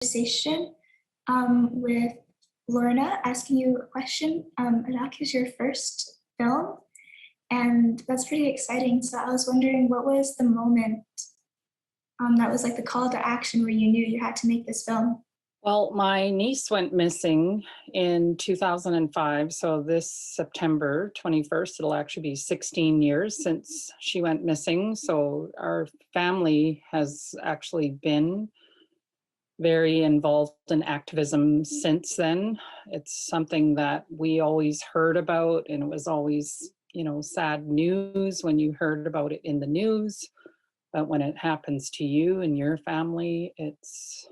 conversation with Lorna, asking you a question. Inuk is your first film, and that's pretty exciting. So I was wondering, what was the moment that was like the call to action where you knew you had to make this film? Well, my niece went missing in 2005. So this September 21st, it'll actually be 16 years since she went missing. So our family has actually been very involved in activism since then. It's something that we always heard about, and it was always, sad news when you heard about it in the news. But when it happens to you and your family, it's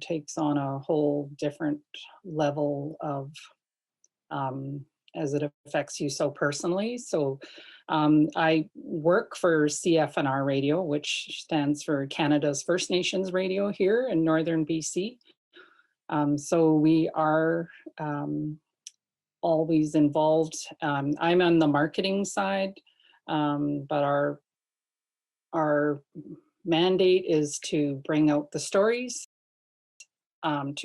takes on a whole different level of as it affects you so personally. So I work for CFNR Radio, which stands for Canada's First Nations Radio here in Northern BC. So we are always involved. I'm on the marketing side, but our mandate is to bring out the stories, to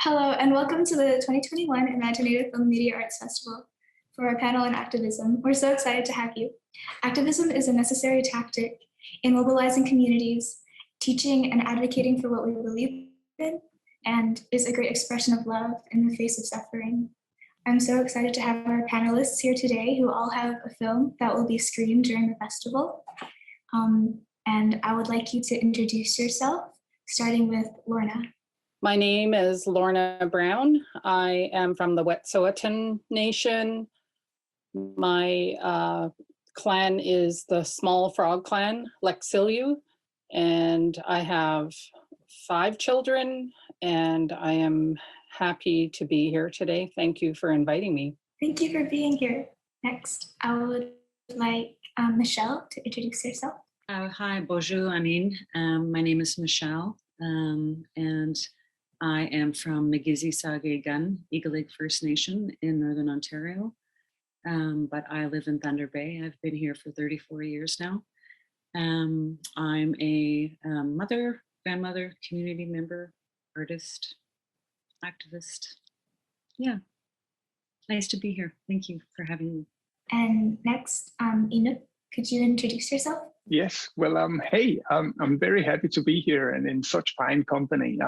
Hello, and welcome to the 2021 Imaginative Film Media Arts Festival for our panel on activism. We're so excited to have you. Activism is a necessary tactic in mobilizing communities, teaching and advocating for what we believe in, and is a great expression of love in the face of suffering. I'm so excited to have our panelists here today who all have a film that will be screened during the festival. And I would like you to introduce yourself, starting with Lorna. My name is Lorna Brown. I am from the Wet'suwet'en Nation. My clan is the Small Frog Clan, Lexiliu, and I have 5 children, and I am happy to be here today. Thank you for inviting me. Thank you for being here. Next, I would like Michelle to introduce herself. Hi, bonjour, Amin. My name is Michelle, and I am from Migizi-Sagagan, Eagle Lake First Nation in Northern Ontario, but I live in Thunder Bay. I've been here for 34 years now. I'm a mother, grandmother, community member, artist, activist. Yeah, nice to be here. Thank you for having me. And next, Inuk, could you introduce yourself? Yes, well, hey, I'm very happy to be here and in such fine company.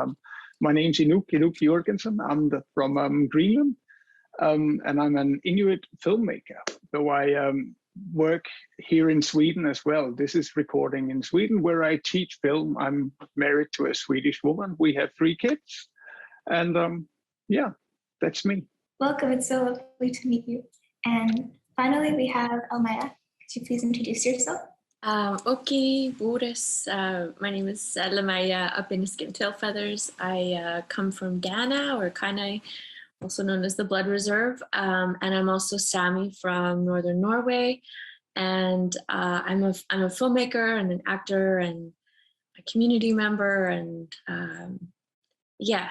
My name's Inuk Jørgensen. I'm from Greenland, and I'm an Inuit filmmaker. Though I work here in Sweden as well. This is recording in Sweden where I teach film. I'm married to a Swedish woman. We have 3 kids, and yeah, that's me. Welcome, it's so lovely to meet you. And finally, we have Elle-Maija. Could you please introduce yourself? Okay, Boris. My name is Elle-Maija Upinniskin Tailfeathers. I come from Ghana, or Kainai, also known as the Blood Reserve, and I'm also Sami from Northern Norway. And I'm a filmmaker and an actor and a community member, and yeah,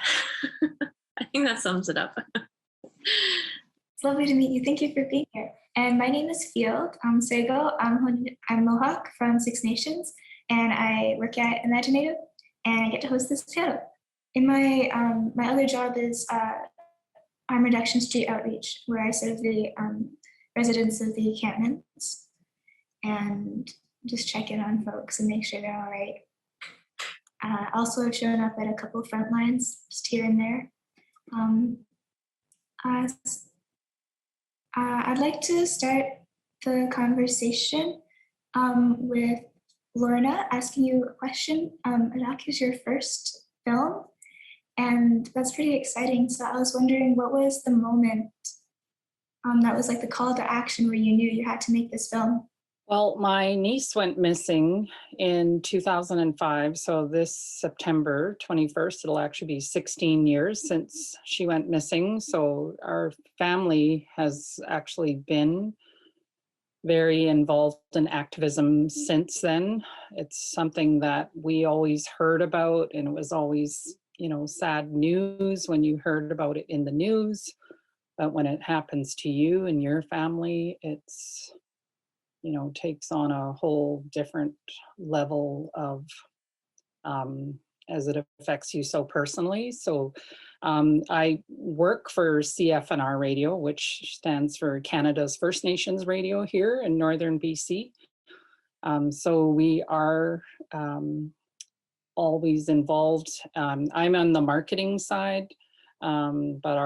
I think that sums it up. It's lovely to meet you. Thank you for being here. And my name is Field Sego. I'm Mohawk from Six Nations, and I work at Imaginative, and I get to host this panel. In my my other job is I'm Reduction Street Outreach, where I serve the residents of the encampments and just check in on folks and make sure they're all right. Also, I've shown up at a couple of front lines, just here and there. I'd like to start the conversation with Lorna asking you a question. Adak is your first film, and that's pretty exciting. So I was wondering, what was the moment that was like the call to action where you knew you had to make this film? Well, my niece went missing in 2005. So this September 21st, it'll actually be 16 years since she went missing. So our family has actually been very involved in activism since then. It's something that we always heard about, and it was always, you know, sad news when you heard about it in the news. But when it happens to you and your family, it's, you know, takes on a whole different level of, as it affects you so personally. So I work for CFNR Radio, which stands for Canada's First Nations Radio here in Northern BC. So we are always involved. I'm on the marketing side, but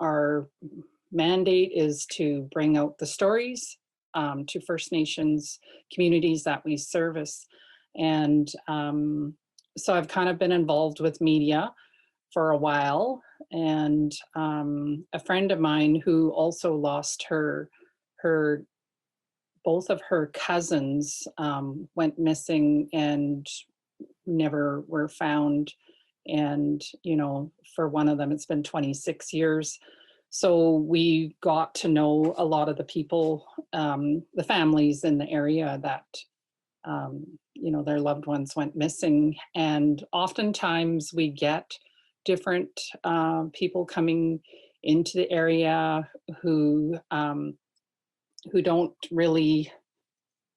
our mandate is to bring out the stories to First Nations communities that we service. And so I've kind of been involved with media for a while. And a friend of mine who also lost both of her cousins went missing and never were found. And, you know, for one of them, it's been 26 years. So we got to know a lot of the people, the families in the area that, you know, their loved ones went missing. And oftentimes we get different people coming into the area who don't really,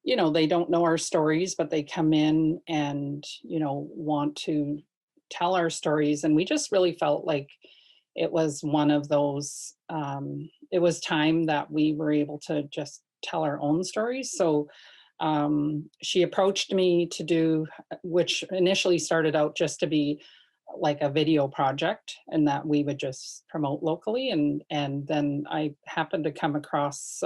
you know, they don't know our stories, but they come in and, you know, want to tell our stories. And we just really felt like it was one of those, it was time that we were able to just tell our own stories. So she approached me to do, which initially started out just to be like a video project, and that we would just promote locally. And then I happened to come across,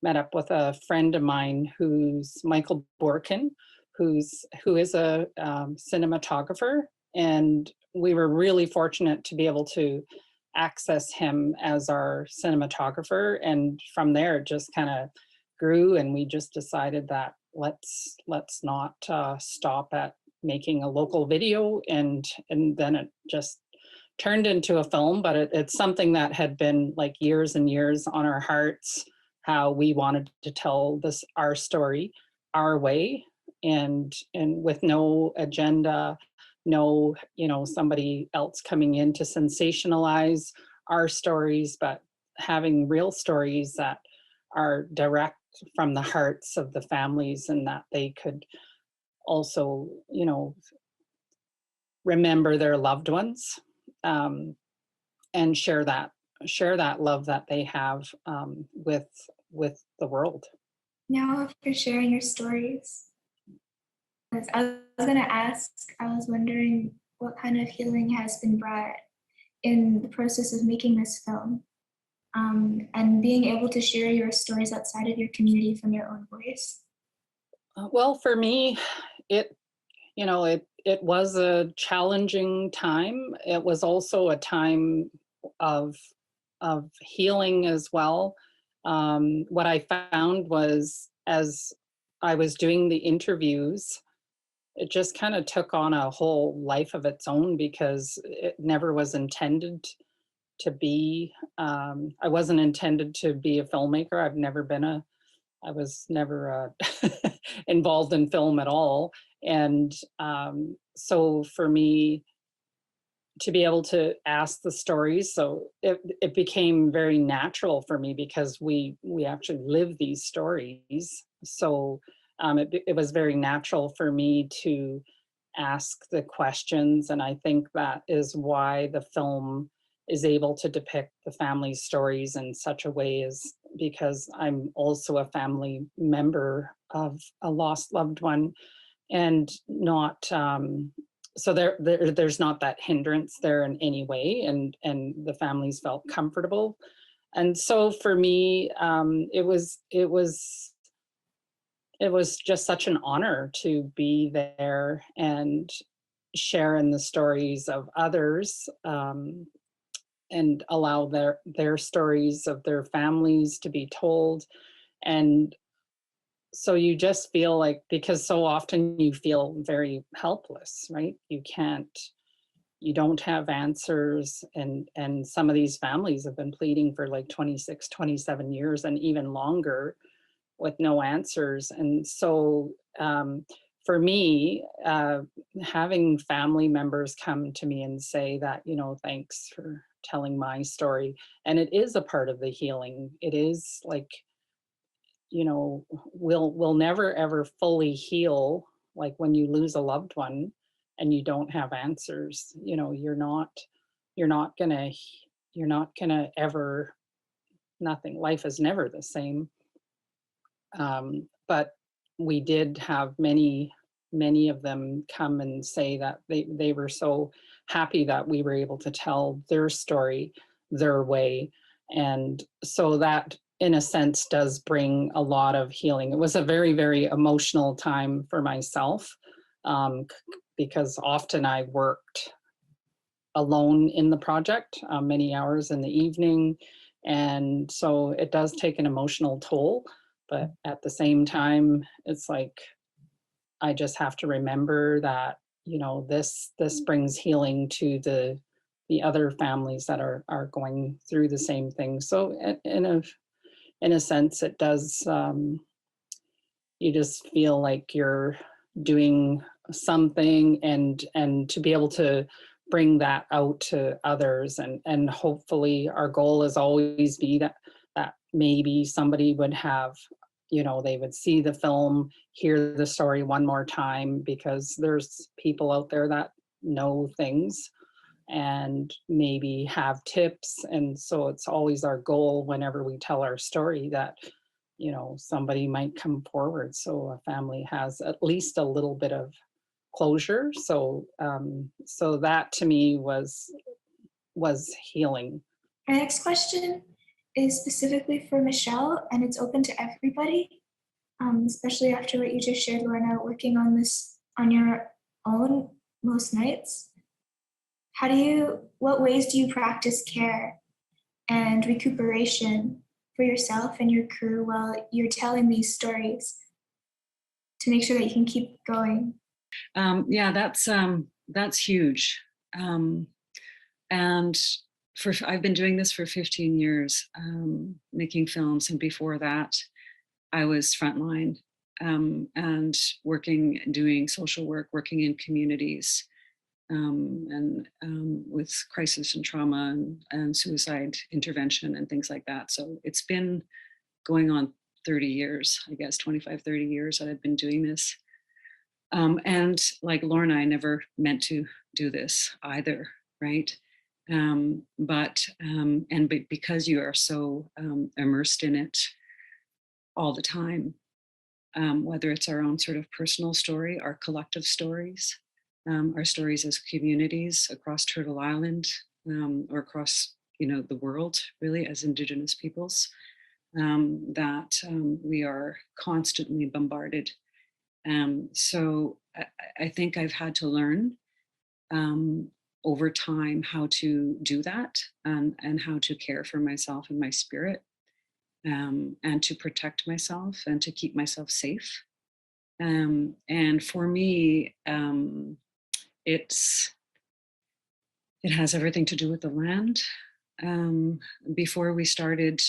met up with a friend of mine who's Michael Borkin, who is a cinematographer. And we were really fortunate to be able to access him as our cinematographer. And from there, it just kind of grew, and we just decided that let's not stop at making a local video. And then it just turned into a film, but it's something that had been like years and years on our hearts, how we wanted to tell our story our way, and with no agenda, no, somebody else coming in to sensationalize our stories, but having real stories that are direct from the hearts of the families, and that they could also, remember their loved ones, and share that love that they have with the world. Now, for sharing your stories. I was going to ask, I was wondering what kind of healing has been brought in the process of making this film, and being able to share your stories outside of your community from your own voice. Well, for me, it was a challenging time. It was also a time of healing as well. What I found was, as I was doing the interviews, it just kind of took on a whole life of its own, because it never was intended to be, I wasn't intended to be a filmmaker. I was never involved in film at all. And so for me to be able to ask the stories, so it became very natural for me, because we actually live these stories. So it was very natural for me to ask the questions. And I think that is why the film is able to depict the family stories in such a way, is because I'm also a family member of a lost loved one, and not, so there's not that hindrance there in any way, and the families felt comfortable. And so for me, it was just such an honor to be there and share in the stories of others, and allow their stories of their families to be told. And so you just feel like, because so often you feel very helpless, right? You don't have answers, and some of these families have been pleading for like 26, 27 years and even longer with no answers. And so for me, having family members come to me and say that, thanks for telling my story, and it is a part of the healing. It is like, we'll never ever fully heal, like when you lose a loved one and you don't have answers. You're not gonna ever, nothing, life is never the same. But we did have many of them come and say that they were so happy that we were able to tell their story their way. And so that, in a sense, does bring a lot of healing. It was a very, very emotional time for myself, because often I worked alone in the project, many hours in the evening. And so it does take an emotional toll. But at the same time, it's like, I just have to remember that, this brings healing to the other families that are going through the same thing. So in a sense, it does, you just feel like you're doing something, and to be able to bring that out to others, and hopefully our goal is always be that maybe somebody would have, they would see the film, hear the story one more time, because there's people out there that know things and maybe have tips. And so it's always our goal whenever we tell our story that, you know, somebody might come forward so a family has at least a little bit of closure. So so that to me was healing. My next question is specifically for Michelle, and it's open to everybody, especially after what you just shared, Lorna, working on this on your own most nights. What ways do you practice care and recuperation for yourself and your crew while you're telling these stories to make sure that you can keep going? Yeah, that's huge. And I've been doing this for 15 years, making films. And before that, I was frontline and doing social work, working in communities and with crisis and trauma and suicide intervention and things like that. So it's been going on 30 years, I guess, 25, 30 years that I've been doing this. And like Lorna, I never meant to do this either, right? But because you are so immersed in it all the time, whether it's our own sort of personal story, our collective stories, our stories as communities across Turtle Island or across, you know, the world, really, as Indigenous peoples, that we are constantly bombarded. So I think I've had to learn over time how to do that and how to care for myself and my spirit and to protect myself and to keep myself safe. And for me, it has everything to do with the land. Before we started,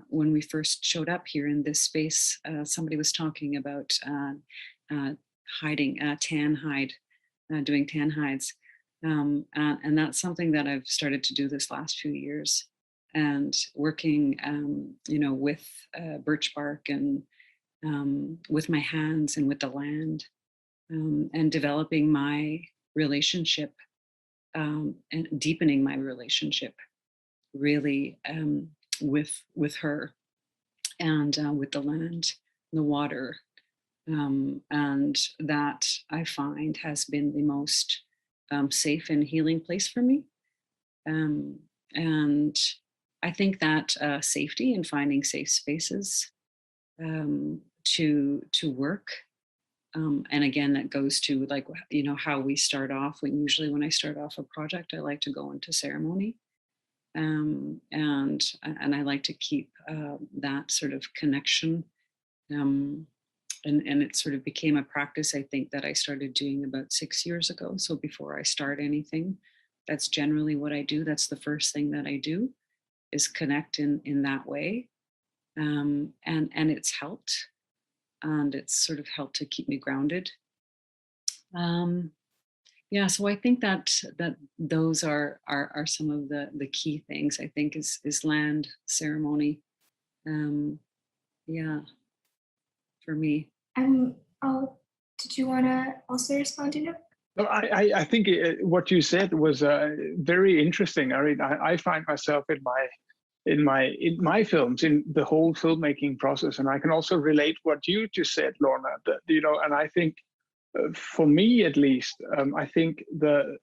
when we first showed up here in this space, somebody was talking about hiding, tan hide, doing tan hides. And that's something that I've started to do this last few years, and working, you know, with birch bark and with my hands and with the land, and developing my relationship and deepening my relationship, really, with her and with the land, the water, and that I find has been the most safe and healing place for me. And I think that safety and finding safe spaces to work, and again, that goes to, like, you know, how we start off. When I start off a project, I like to go into ceremony, and I like to keep that sort of connection. And it sort of became a practice, I think, that I started doing about 6 years ago. So before I start anything, that's generally what I do. That's the first thing that I do, is connect in that way. And it's helped. And it's sort of helped to keep me grounded. Yeah, so I think that those are some of the key things, I think, is land, ceremony. Yeah, for me. Did you want to also respond, Inuk? No, I think what you said was very interesting. I mean, I find myself in my films, in the whole filmmaking process, and I can also relate what you just said, Lorna. You know, and I think for me at least, I think the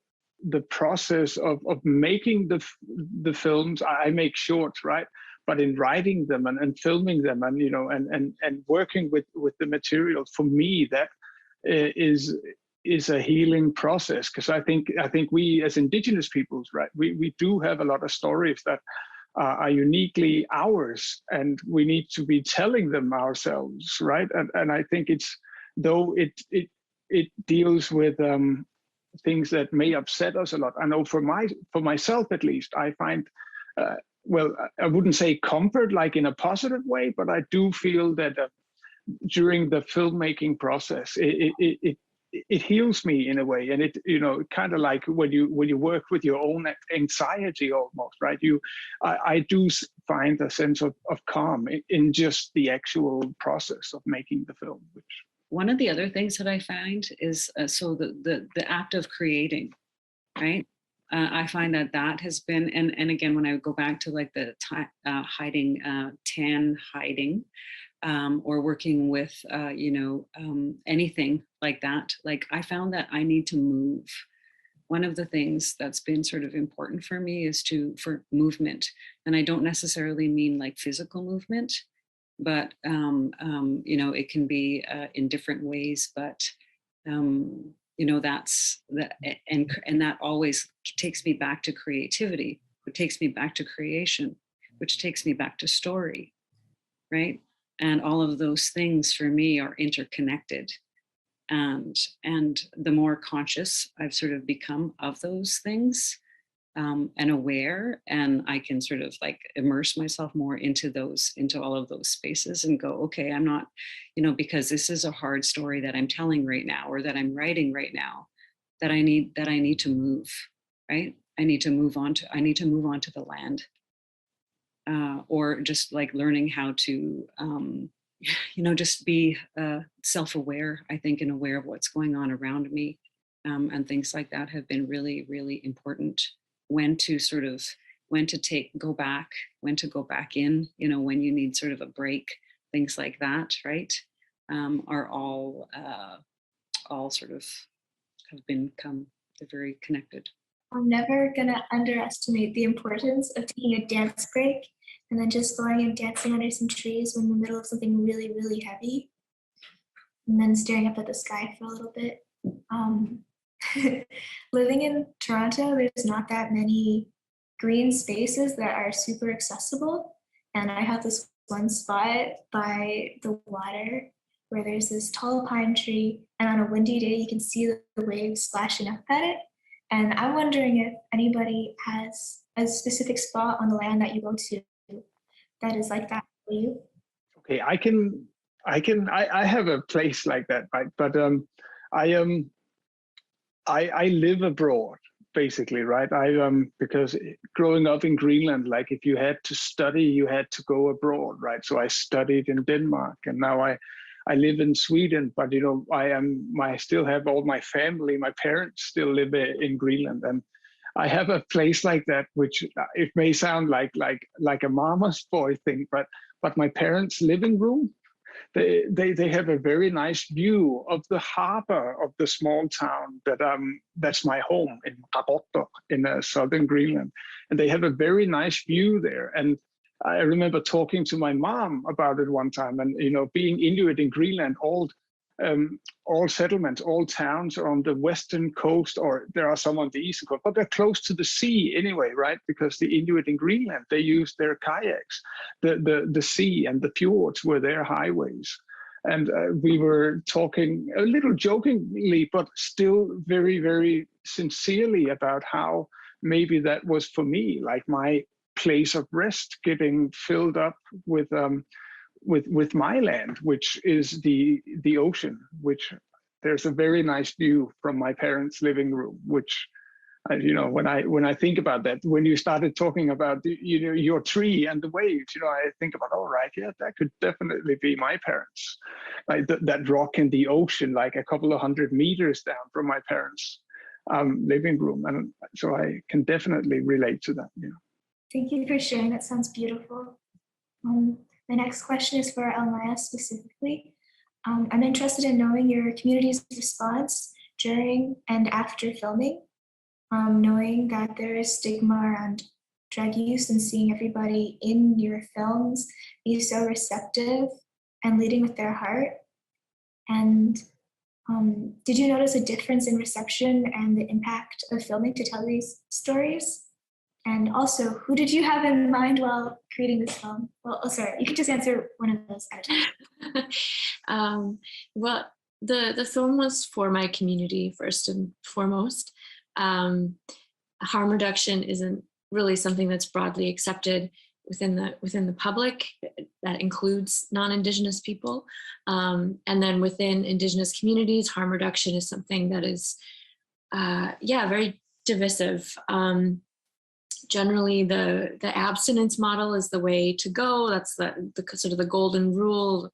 process of making the films, I make shorts, right? But in writing them and filming them, and, you know, and working with the material, for me, that is a healing process, because I think we as Indigenous peoples, right, we do have a lot of stories that are uniquely ours, and we need to be telling them ourselves, right? And I think it deals with things that may upset us a lot. I know for myself at least, I find well, I wouldn't say comfort like in a positive way, but I do feel that during the filmmaking process, it heals me in a way, and it, you know, kind of like when you work with your own anxiety almost, right? I do find a sense of calm in just the actual process of making the film. Which, one of the other things that I find is so the act of creating, right? I find that that has been, and again, when I go back to like the hiding, tan hiding, or working with, anything like that, like I found that I need to move. One of the things that's been sort of important for me is for movement. And I don't necessarily mean like physical movement, but, it can be in different ways, but, that's that, and that always takes me back to creativity, which takes me back to creation, which takes me back to story, right? And all of those things for me are interconnected. And the more conscious I've sort of become of those things, and aware, and I can sort of like immerse myself more into all of those spaces and go, okay, I'm not, because this is a hard story that I'm telling right now, or that I'm writing right now, that I need to move, right? I need to move on to the land, or just like learning how to, just be self-aware, I think, and aware of what's going on around me, and things like that have been really, really important. When to go back, when to go back in, when you need sort of a break, things like that, right? Are all sort of have become very connected. I'm never gonna underestimate the importance of taking a dance break and then just going and dancing under some trees when in the middle of something really, really heavy, and then staring up at the sky for a little bit. Living in Toronto, there's not that many green spaces that are super accessible. And I have this one spot by the water where there's this tall pine tree, and on a windy day, you can see the waves splashing up at it. And I'm wondering if anybody has a specific spot on the land that you go to that is like that for you. Okay, I have a place like that, right? But I live abroad, basically, right? Because growing up in Greenland, like if you had to study, you had to go abroad, right? So I studied in Denmark, and now I live in Sweden, but I still have all my family. My parents still live in Greenland, and I have a place like that, which it may sound like a mama's boy thing, but my parents' living room, they have a very nice view of the harbor of the small town that's my home in Resurgences in southern Greenland, and they have a very nice view there. And I remember talking to my mom about it one time, and being Inuit in Greenland, all settlements, all towns are on the western coast, or there are some on the eastern coast, but they're close to the sea anyway, right? Because the Inuit in Greenland, they use their kayaks. The sea and the fjords were their highways. And we were talking a little jokingly, but still very, very sincerely about how maybe that was for me, like my place of rest getting filled up with my land, which is the ocean, which there's a very nice view from my parents' living room, which, when I think about that, when you started talking about your tree and the waves, I think about, all right, yeah, that could definitely be my parents, like that rock in the ocean, like a couple of 100 meters down from my parents' living room, and so I can definitely relate to that. Thank you for sharing. That sounds beautiful. My next question is for Elle-Maija specifically. I'm interested in knowing your community's response during and after filming, knowing that there is stigma around drug use and seeing everybody in your films be so receptive and leading with their heart. And did you notice a difference in reception and the impact of filming to tell these stories? And also, who did you have in mind while creating this film? Well, sorry, you can just answer one of those at a time. Well, the film was for my community first and foremost. Harm reduction isn't really something that's broadly accepted within the public. That includes non-Indigenous people, and then within Indigenous communities, harm reduction is something that is, very divisive. Generally, the abstinence model is the way to go. That's the sort of the golden rule.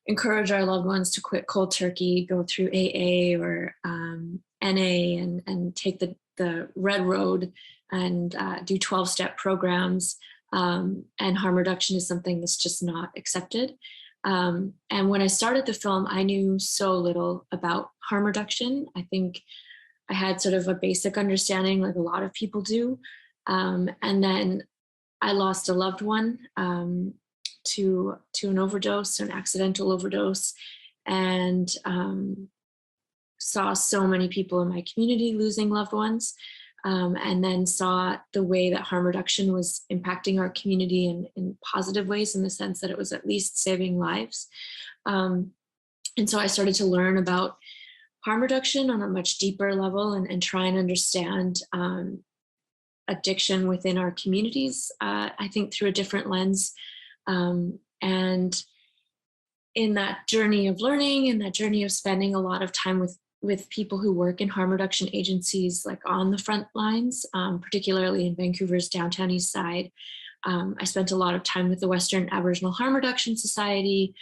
encourage our loved ones to quit cold turkey, go through AA or NA, and take the red road and do 12-step programs. And harm reduction is something that's just not accepted. And when I started the film, I knew so little about harm reduction. I think I had sort of a basic understanding, like a lot of people do. And then I lost a loved one to an overdose, an accidental overdose, and saw so many people in my community losing loved ones, and then saw the way that harm reduction was impacting our community in positive ways, in the sense that it was at least saving lives. And so I started to learn about harm reduction on a much deeper level and try and understand addiction within our communities, I think through a different lens. And in that journey of learning, in that journey of spending a lot of time with people who work in harm reduction agencies, like on the front lines, particularly in Vancouver's downtown east side, I spent a lot of time with the Western Aboriginal Harm Reduction Society,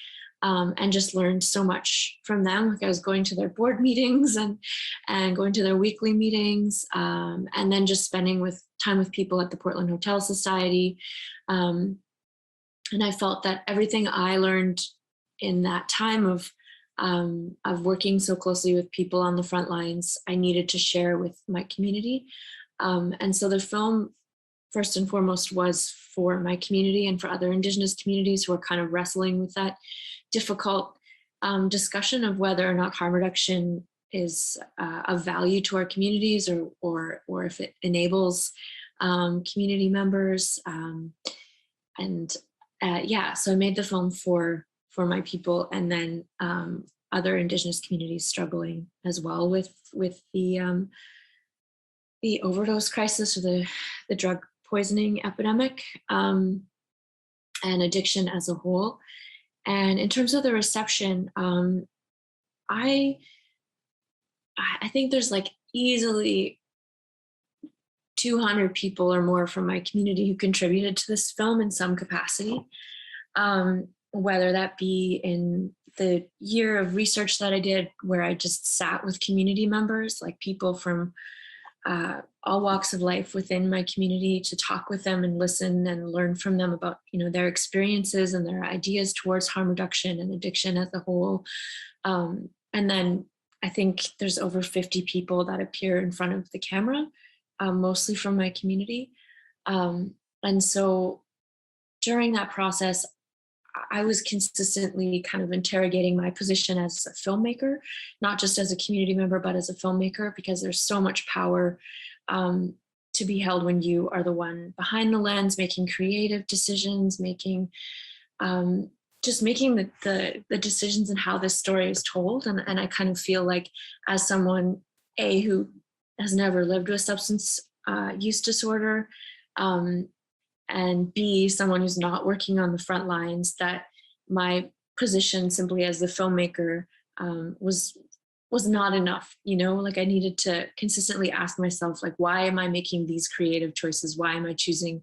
and just learned so much from them. Like I was going to their board meetings and going to their weekly meetings, and then just spending time with people at the Portland Hotel Society. And I felt that everything I learned in that time of working so closely with people on the front lines, I needed to share with my community. And so the film, first and foremost, was for my community and for other Indigenous communities who are kind of wrestling with that difficult discussion of whether or not harm reduction is of value to our communities, or if it enables community members. So I made the film for my people, and then other Indigenous communities struggling as well with the overdose crisis, or the drug poisoning epidemic, and addiction as a whole. And in terms of the reception, I think there's like easily 200 people or more from my community who contributed to this film in some capacity, whether that be in the year of research that I did, where I just sat with community members, like people from all walks of life within my community, to talk with them and listen and learn from them about, their experiences and their ideas towards harm reduction and addiction as a whole. And then I think there's over 50 people that appear in front of the camera, mostly from my community. And so during that process, I was consistently kind of interrogating my position as a filmmaker, not just as a community member, but as a filmmaker, because there's so much power to be held when you are the one behind the lens, making creative decisions, making the decisions and how this story is told. And I kind of feel like, as someone, who has never lived with substance use disorder, and B, someone who's not working on the front lines, that my position simply as the filmmaker was not enough. Like I needed to consistently ask myself, like, why am I making these creative choices? Why am I choosing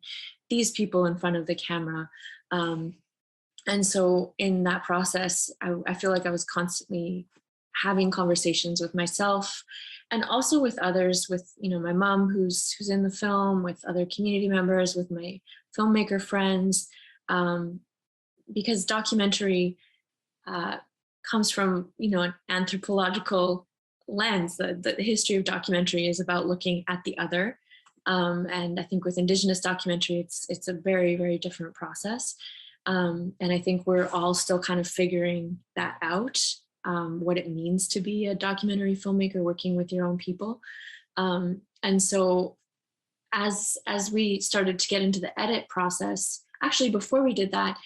these people in front of the camera? And so in that process, I feel like I was constantly having conversations with myself, and also with others, with my mom who's in the film, with other community members, with my filmmaker friends, because documentary comes from an anthropological lens. The history of documentary is about looking at the other, and I think with Indigenous documentary, it's a very, very different process, and I think we're all still kind of figuring that out. What it means to be a documentary filmmaker working with your own people. And so as we started to get into the edit process, actually before we did that,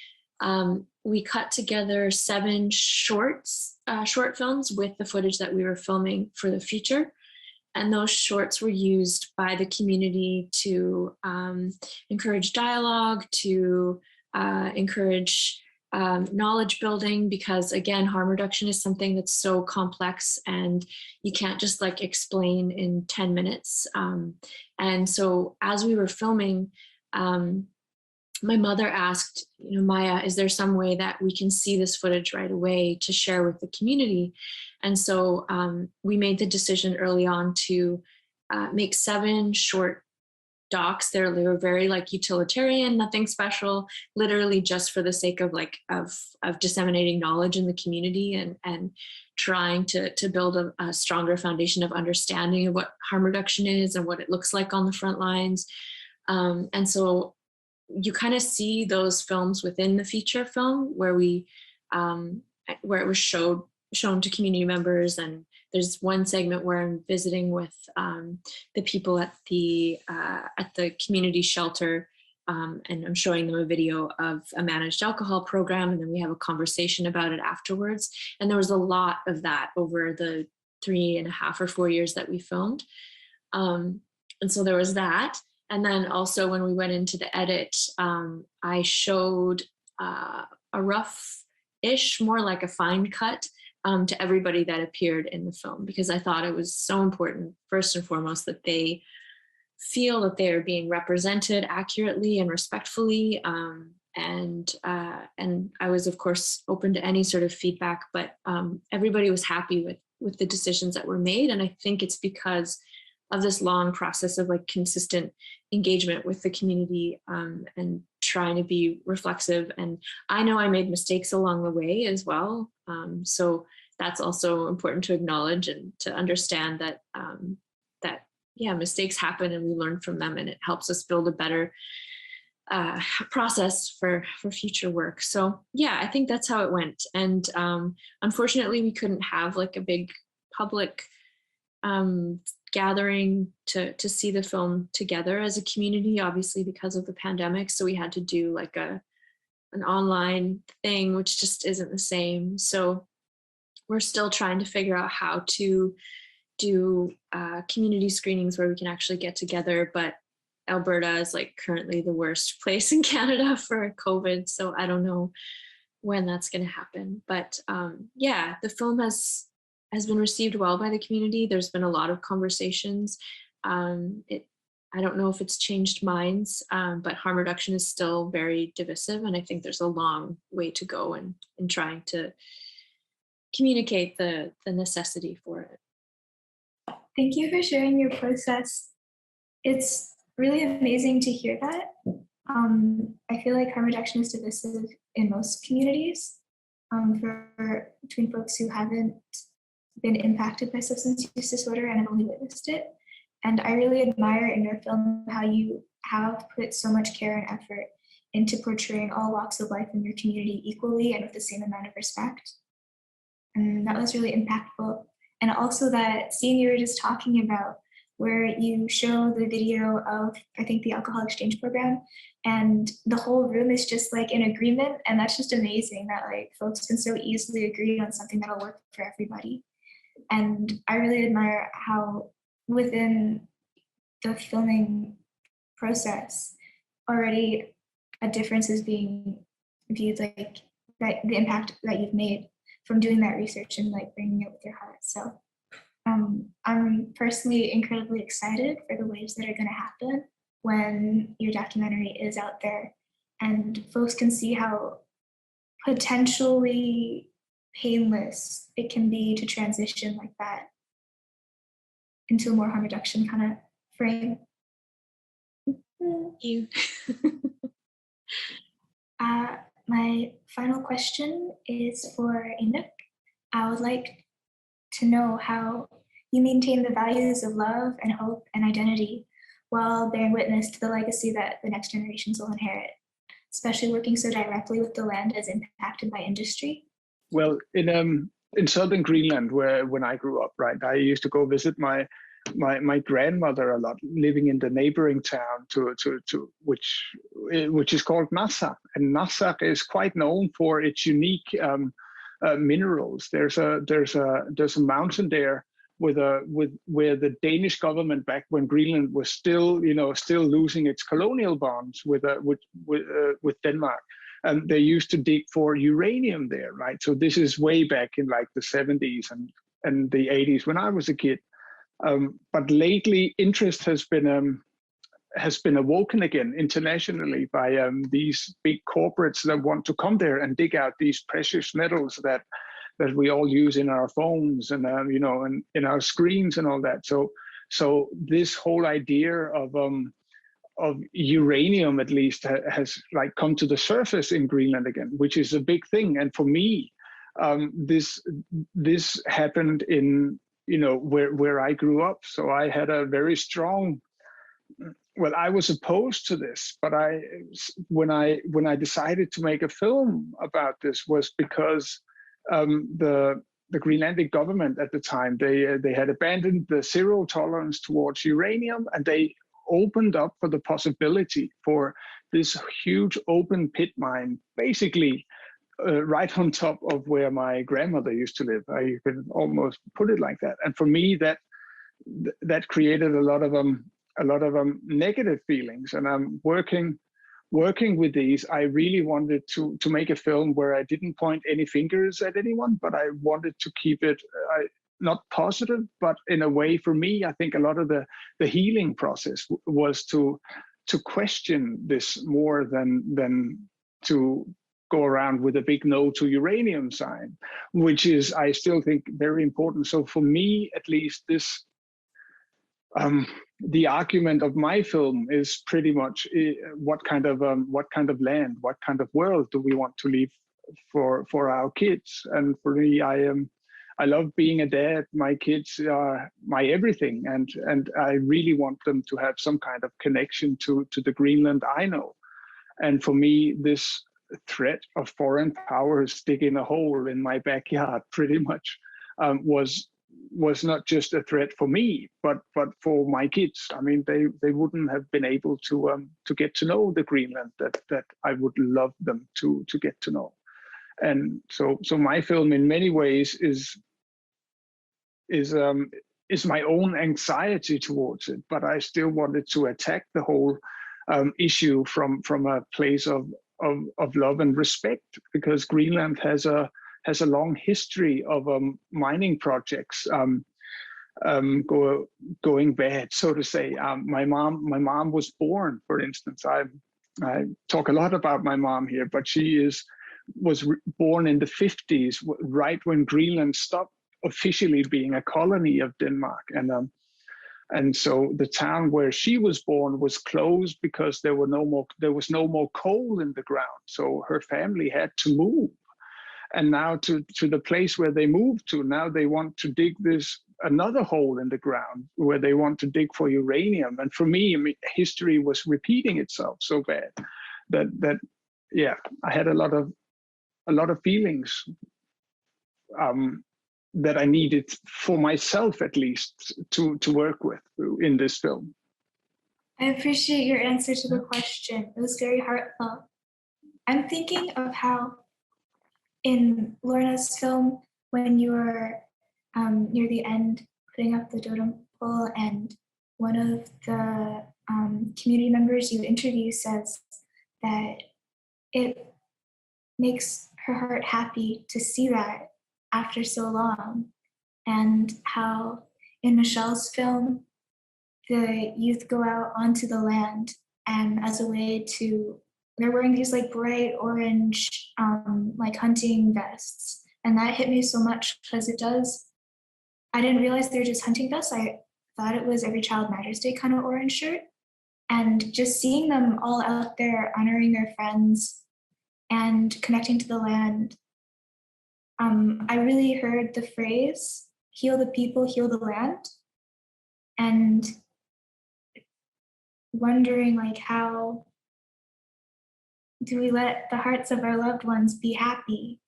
we cut together 7 short films with the footage that we were filming for the feature. And those shorts were used by the community to encourage dialogue, to encourage knowledge building, because again, harm reduction is something that's so complex and you can't just like explain in 10 minutes. And so as we were filming, my mother asked, Maija, is there some way that we can see this footage right away to share with the community? And so we made the decision early on to make 7 short docs. They were very utilitarian, nothing special, literally just for the sake of of disseminating knowledge in the community and trying to build a stronger foundation of understanding of what harm reduction is and what it looks like on the front lines. And so you kind of see those films within the feature film where where it was shown to community members. And there's one segment where I'm visiting with the people at the community shelter, and I'm showing them a video of a managed alcohol program, and then we have a conversation about it afterwards. And there was a lot of that over the 3.5 or 4 years that we filmed. And so there was that. And then also when we went into the edit, I showed a rough-ish, more like a fine cut, to everybody that appeared in the film, because I thought it was so important, first and foremost, that they feel that they are being represented accurately and respectfully. And I was, of course, open to any sort of feedback, but everybody was happy with the decisions that were made. And I think it's because of this long process of consistent engagement with the community and trying to be reflexive. And I know I made mistakes along the way as well. So that's also important to acknowledge and to understand that mistakes happen and we learn from them, and it helps us build a better process for future work. So yeah, I think that's how it went. And unfortunately, we couldn't have a big public gathering to see the film together as a community, obviously because of the pandemic. So we had to do an online thing, which just isn't the same. So we're still trying to figure out how to do community screenings where we can actually get together. But Alberta is currently the worst place in Canada for COVID. So I don't know when that's going to happen. But yeah, the film has been received well by the community. There's been a lot of conversations. I don't know if it's changed minds, but harm reduction is still very divisive. And I think there's a long way to go in trying to communicate the necessity for it. Thank you for sharing your process. It's really amazing to hear that. I feel like harm reduction is divisive in most communities between folks who haven't been impacted by substance use disorder and have only witnessed it. And I really admire in your film how you have put so much care and effort into portraying all walks of life in your community equally and with the same amount of respect. And that was really impactful. And also that scene you were just talking about, where you show the video of, I think, the alcohol exchange program, and the whole room is just in agreement. And that's just amazing that folks can so easily agree on something that'll work for everybody. And I really admire how within the filming process already a difference is being viewed, that the impact that you've made from doing that research and bringing it with your heart. So I'm personally incredibly excited for the waves that are going to happen when your documentary is out there and folks can see how potentially painless it can be to transition like that into a more harm reduction kind of frame. Thank you. My final question is for Inuk. I would like to know how you maintain the values of love and hope and identity while bearing witness to the legacy that the next generations will inherit, especially working so directly with the land as impacted by industry. Well, in southern Greenland, when I grew up, right, I used to go visit my grandmother a lot, living in the neighboring town to which is called Narsaq, and Narsaq is quite known for its unique minerals. There's a mountain there where the Danish government, back when Greenland was still losing its colonial bonds with Denmark, and they used to dig for uranium there, right? So this is way back in the 70s and the 80s when I was a kid. But lately, interest has been has been awoken again internationally by these big corporates that want to come there and dig out these precious metals that we all use in our phones and you know, and in our screens and all that. So this whole idea of uranium, at least, has like come to the surface in Greenland again, which is a big thing. And for me, this happened in, you know, where I grew up. So I had a very strong, well, I was opposed to this, but when I decided to make a film about this was because the Greenlandic government at the time, they had abandoned the zero tolerance towards uranium, and they opened up for the possibility for this huge open pit mine, basically right on top of where my grandmother used to live. You can almost put it like that. And for me, that created a lot of negative feelings. And I'm working with these. I really wanted to make a film where I didn't point any fingers at anyone, but I wanted to keep it not positive, but in a way, for me, I think a lot of the healing process was to question this more than to go around with a big no to uranium sign, which is, I still think, very important. So for me, at least, this the argument of my film is pretty much what kind of land, what kind of world do we want to leave for our kids? And for me, I love being a dad. My kids are my everything, and I really want them to have some kind of connection to the Greenland I know. And for me, this threat of foreign powers digging a hole in my backyard pretty much was not just a threat for me, but for my kids. I mean, they wouldn't have been able to get to know the Greenland that I would love them to get to know. And so my film in many ways is my own anxiety towards it, but I still wanted to attack the whole issue from a place of love and respect, because Greenland has a long history of mining projects going bad, so to say. My mom was born, for instance. I talk a lot about my mom here, but she was born in the 50s, right when Greenland stopped officially being a colony of Denmark, and so the town where she was born was closed because there was no more coal in the ground. So her family had to move, and now to the place where they moved to, now they want to dig another hole in the ground where they want to dig for uranium. And for me, I mean, history was repeating itself so bad that yeah, I had a lot of feelings that I needed for myself, at least, to work with in this film. I appreciate your answer to the question. It was very heartfelt. I'm thinking of how in Lorna's film, when you were near the end putting up the totem pole, and one of the community members you interview says that it makes her heart happy to see that after so long, and how in Michelle's film, the youth go out onto the land, and as a way to, they're wearing these like bright orange like hunting vests, and that hit me so much because I didn't realize they were just hunting vests. I thought it was Every Child Matters Day kind of orange shirt, and just seeing them all out there honoring their friends and connecting to the land. I really heard the phrase, heal the people, heal the land, and wondering like, how do we let the hearts of our loved ones be happy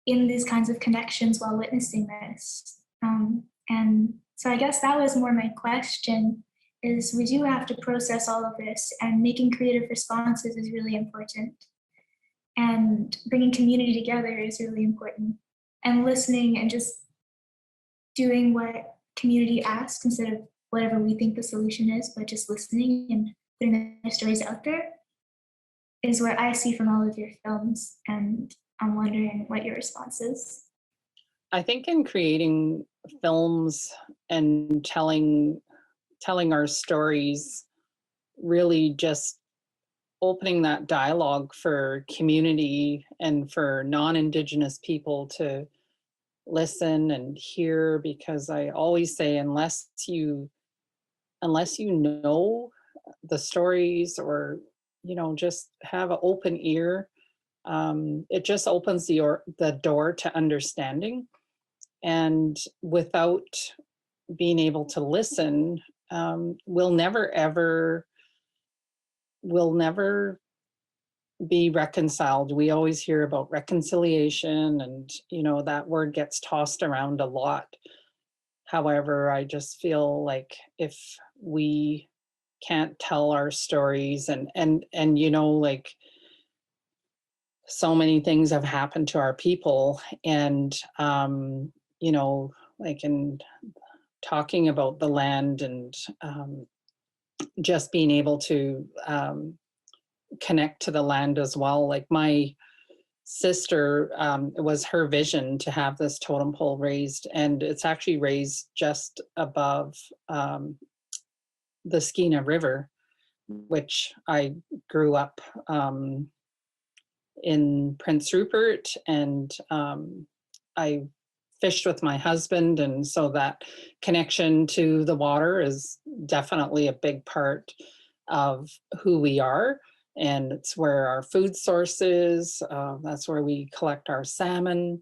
in these kinds of connections while witnessing this? And so I guess that was more my question, is we do have to process all of this, and making creative responses is really important. And bringing community together is really important. And listening and just doing what community asks instead of whatever we think the solution is, but just listening and putting their stories out there is what I see from all of your films. And I'm wondering what your response is. I think in creating films and telling our stories, really just opening that dialogue for community and for non-Indigenous people to listen and hear, because I always say, unless you know the stories, or just have an open ear, it just opens the door to understanding. And without being able to listen, we'll never be reconciled. We always hear about reconciliation, and that word gets tossed around a lot. However, I just feel like if we can't tell our stories, and like, so many things have happened to our people, and like in talking about the land, and just being able to connect to the land as well. Like my sister, it was her vision to have this totem pole raised, and it's actually raised just above the Skeena River, which I grew up in Prince Rupert, and I fished with my husband, and so that connection to the water is definitely a big part of who we are, and it's where our food source is. That's where we collect our salmon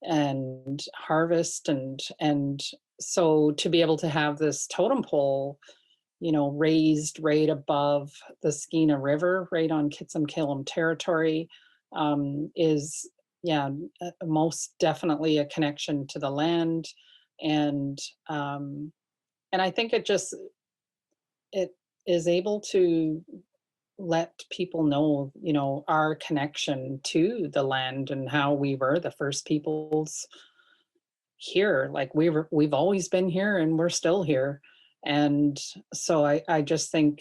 and harvest, and so to be able to have this totem pole, raised right above the Skeena River, right on Kitsim-Killam territory, is most definitely a connection to the land, and I think it is able to let people know, our connection to the land, and how we were the first peoples here. Like we've always been here, and we're still here. And so I just think,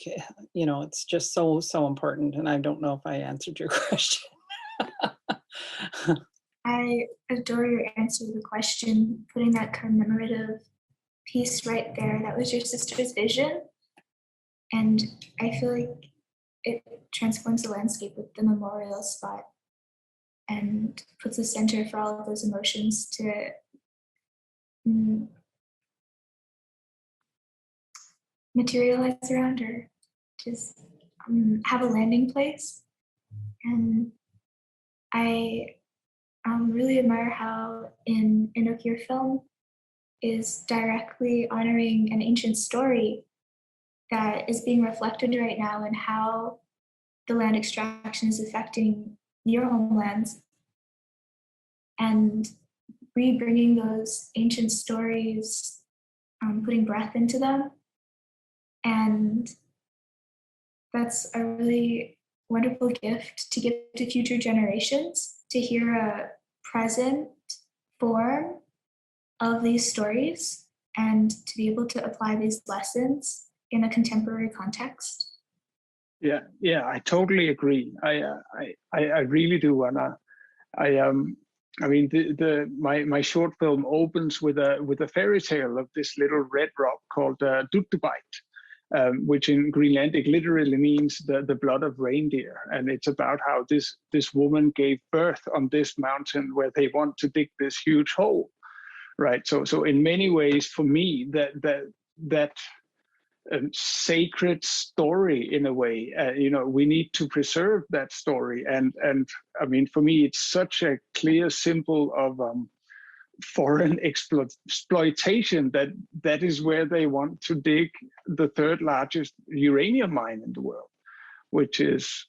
it's just so important. And I don't know if I answered your question. I adore your answer to the question, putting that commemorative piece right there. That was your sister's vision. And I feel like it transforms the landscape with the memorial spot, and puts a center for all of those emotions to materialize around, or just have a landing place. And I really admire how in Inuk, your film is directly honoring an ancient story that is being reflected right now, and how the land extraction is affecting your homelands, and re-bringing those ancient stories, putting breath into them. And that's a really wonderful gift to give to future generations, to hear a present form of these stories, and to be able to apply these lessons in a contemporary context. Yeah, I totally agree. I really do, and I mean, my short film opens with a fairy tale of this little red rock called Dutubite, which in Greenlandic literally means the blood of reindeer, and it's about how this woman gave birth on this mountain where they want to dig this huge hole, right? So in many ways, for me, that sacred story, in a way, we need to preserve that story, and I mean, for me, it's such a clear symbol of foreign exploitation that is where they want to dig the third largest uranium mine in the world, which is,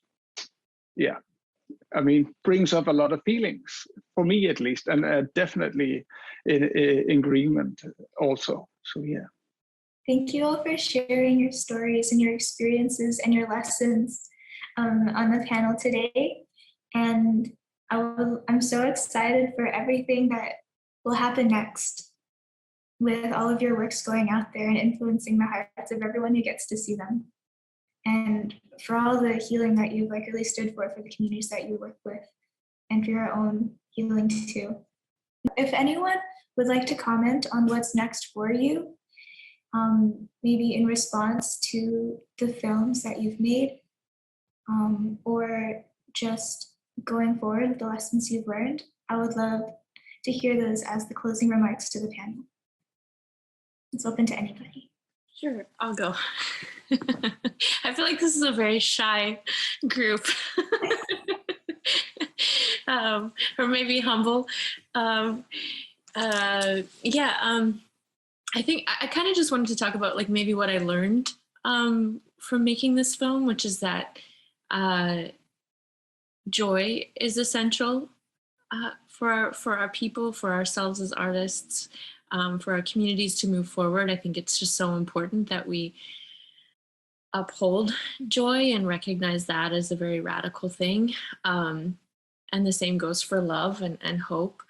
I mean, brings up a lot of feelings for me, at least, and definitely in Greenland also. So yeah. Thank you all for sharing your stories and your experiences and your lessons on the panel today. And I'm so excited for everything that will happen next, with all of your works going out there and influencing the hearts of everyone who gets to see them. And for all the healing that you've really stood for the communities that you work with, and for your own healing too. If anyone would like to comment on what's next for you, maybe in response to the films that you've made, or just going forward with the lessons you've learned. I would love to hear those as the closing remarks to the panel. It's open to anybody. Sure, I'll go. I feel like this is a very shy group. Or maybe humble. I think I kind of just wanted to talk about like maybe what I learned from making this film, which is that joy is essential for our people, for ourselves as artists, for our communities to move forward. I think it's just so important that we uphold joy and recognize that as a very radical thing. And the same goes for love and hope.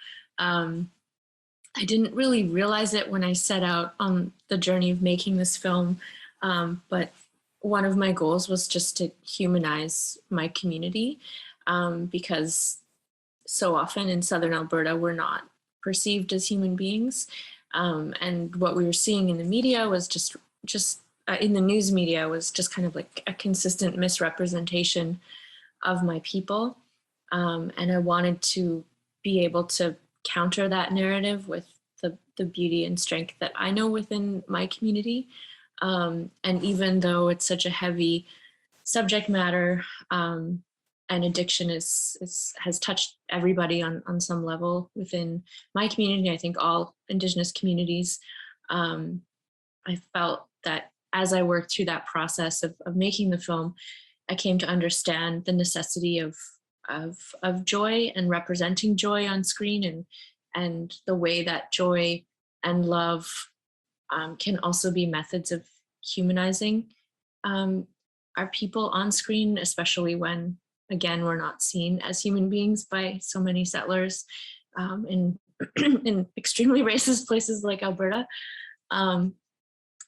I didn't really realize it when I set out on the journey of making this film, but one of my goals was just to humanize my community, because so often in Southern Alberta, we're not perceived as human beings. And what we were seeing in the media was just in the news media was just kind of like a consistent misrepresentation of my people. And I wanted to be able to counter that narrative with the beauty and strength that I know within my community. And even though it's such a heavy subject matter, and addiction has touched everybody on some level within my community, I think all Indigenous communities, I felt that as I worked through that process of making the film, I came to understand the necessity of joy and representing joy on screen, and the way that joy and love can also be methods of humanizing our people on screen, especially when, again, we're not seen as human beings by so many settlers in extremely racist places like Alberta.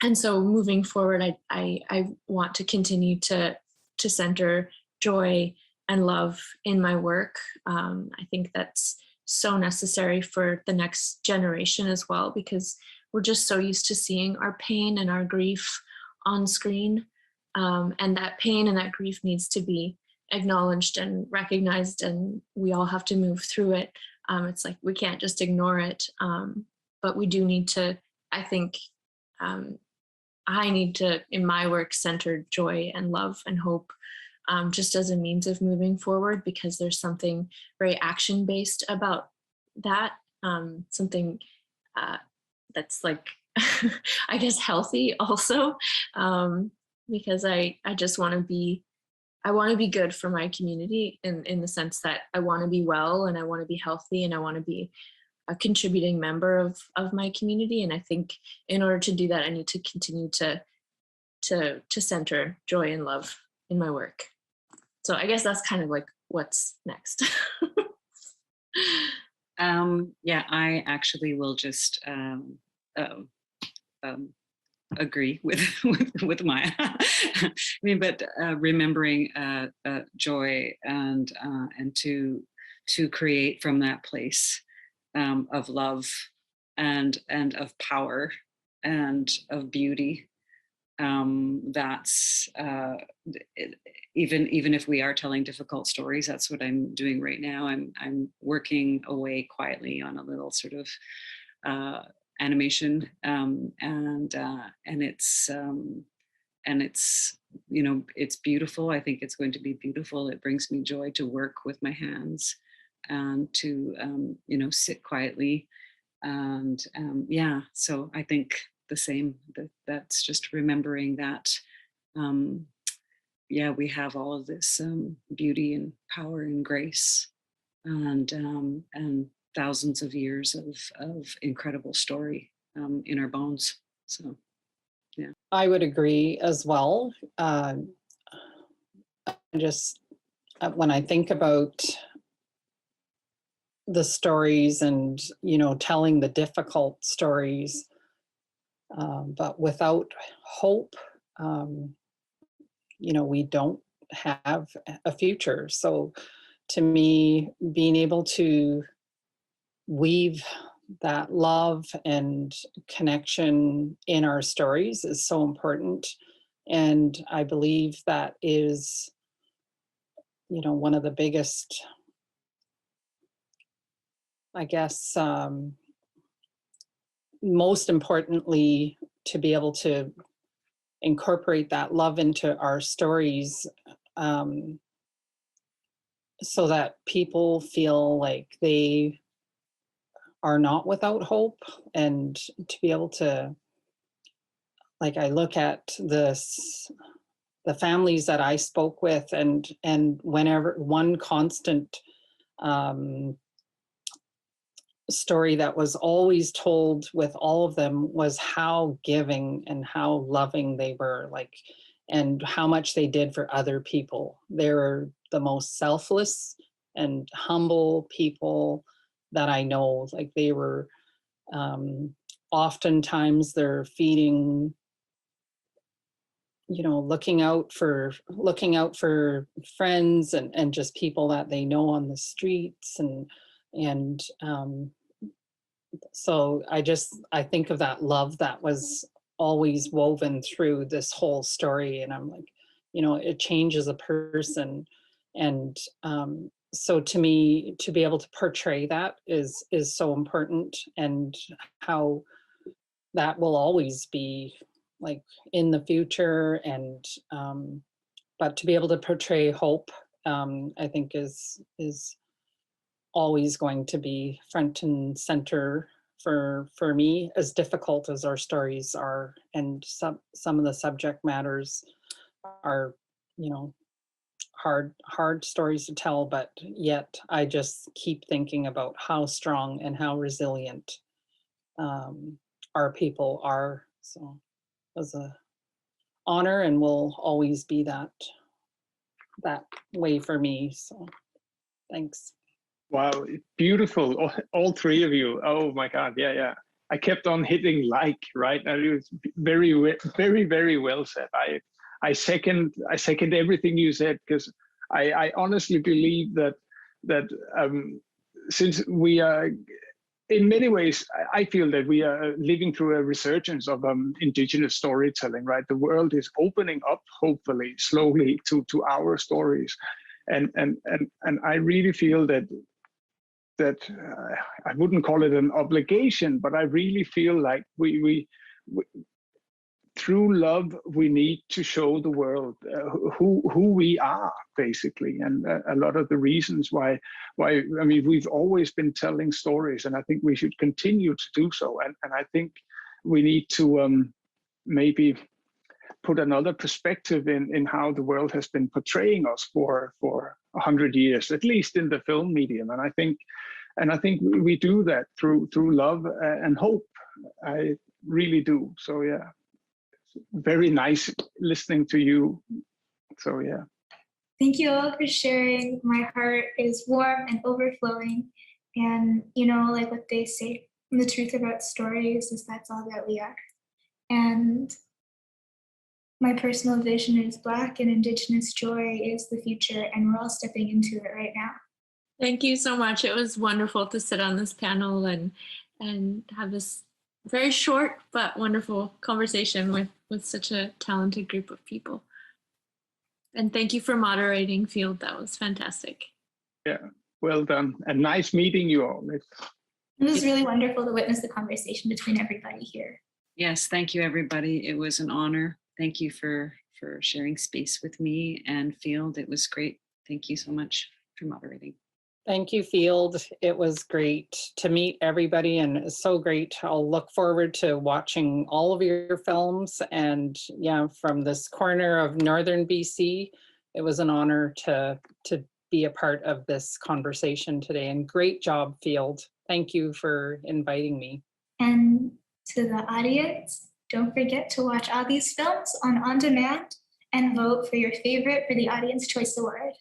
And so moving forward, I want to continue to center joy and love in my work. I think that's so necessary for the next generation as well, because we're just so used to seeing our pain and our grief on screen. And that pain and that grief needs to be acknowledged and recognized, and we all have to move through it. It's like we can't just ignore it, but we do need to, I think, I need to, in my work, center joy and love and hope, just as a means of moving forward, because there's something very action-based about that, something that's like, I guess, healthy also, because I just want to be, I want to be good for my community in the sense that I want to be well, and I want to be healthy, and I want to be a contributing member of my community. And I think in order to do that, I need to continue to center joy and love in my work. So I guess that's kind of like what's next. Yeah, I actually will just agree with Maya. I mean, but remembering joy and to create from that place of love and of power and of beauty. That's even if we are telling difficult stories, that's what I'm doing right now. I'm working away quietly on a little sort of animation, and it's you know, it's beautiful. I think it's going to be beautiful. It brings me joy to work with my hands and to you know, sit quietly, and yeah. So I think the same. That's just remembering that. Yeah, we have all of this beauty and power and grace, and thousands of years of incredible story in our bones. So, yeah. I would agree as well. Just when I think about the stories and, you know, telling the difficult stories, but without hope, you know, we don't have a future. So to me, being able to weave that love and connection in our stories is so important. And I believe that is, you know, one of the biggest, I guess, most importantly, to be able to incorporate that love into our stories, so that people feel like they are not without hope, and to be able to, like, I look at this, the families that I spoke with, and whenever one constant story that was always told with all of them was how giving and how loving they were, like, and how much they did for other people. They were the most selfless and humble people that I know. Like, they were, oftentimes they're feeding, you know, looking out for friends and just people that they know on the streets, and so I think of that love that was always woven through this whole story, and I'm like, you know, it changes a person. And so to me, to be able to portray that is so important, and how that will always be, like, in the future. And but to be able to portray hope, I think is always going to be front and center for me, as difficult as our stories are, and some of the subject matters are, you know, hard stories to tell, but yet I just keep thinking about how strong and how resilient our people are. So it was a honor, and will always be that way for me. So thanks. Wow, beautiful, all three of you. Oh my God, yeah. I kept on hitting like, right? And it was very well said. I second everything you said, because I honestly believe that since we are, in many ways, I feel that we are living through a resurgence of indigenous storytelling, right? The world is opening up, hopefully, slowly to our stories. And I really feel that I wouldn't call it an obligation, but I really feel like we through love, we need to show the world who we are, basically, and a lot of the reasons why. I mean, we've always been telling stories, and I think we should continue to do so. And I think we need to maybe put another perspective in how the world has been portraying us for 100 years, at least in the film medium. And I think we do that through love and hope. I really do. So yeah, very nice listening to you. So yeah. Thank you all for sharing. My heart is warm and overflowing. And, you know, like what they say, the truth about stories is that's all that we are. And my personal vision is Black and Indigenous joy is the future, and we're all stepping into it right now. Thank you so much. It was wonderful to sit on this panel and have this very short but wonderful conversation with such a talented group of people. And thank you for moderating, Field. That was fantastic. Yeah, well done. And nice meeting you all. It was really wonderful to witness the conversation between everybody here. Yes, thank you, everybody. It was an honor. Thank you for sharing space with me and Field. It was great. Thank you so much for moderating. Thank you, Field. It was great to meet everybody, and it's so great. I'll look forward to watching all of your films. And yeah, from this corner of Northern BC, it was an honor to be a part of this conversation today. And great job, Field. Thank you for inviting me. And to the audience, don't forget to watch all these films on demand and vote for your favorite for the Audience Choice Award.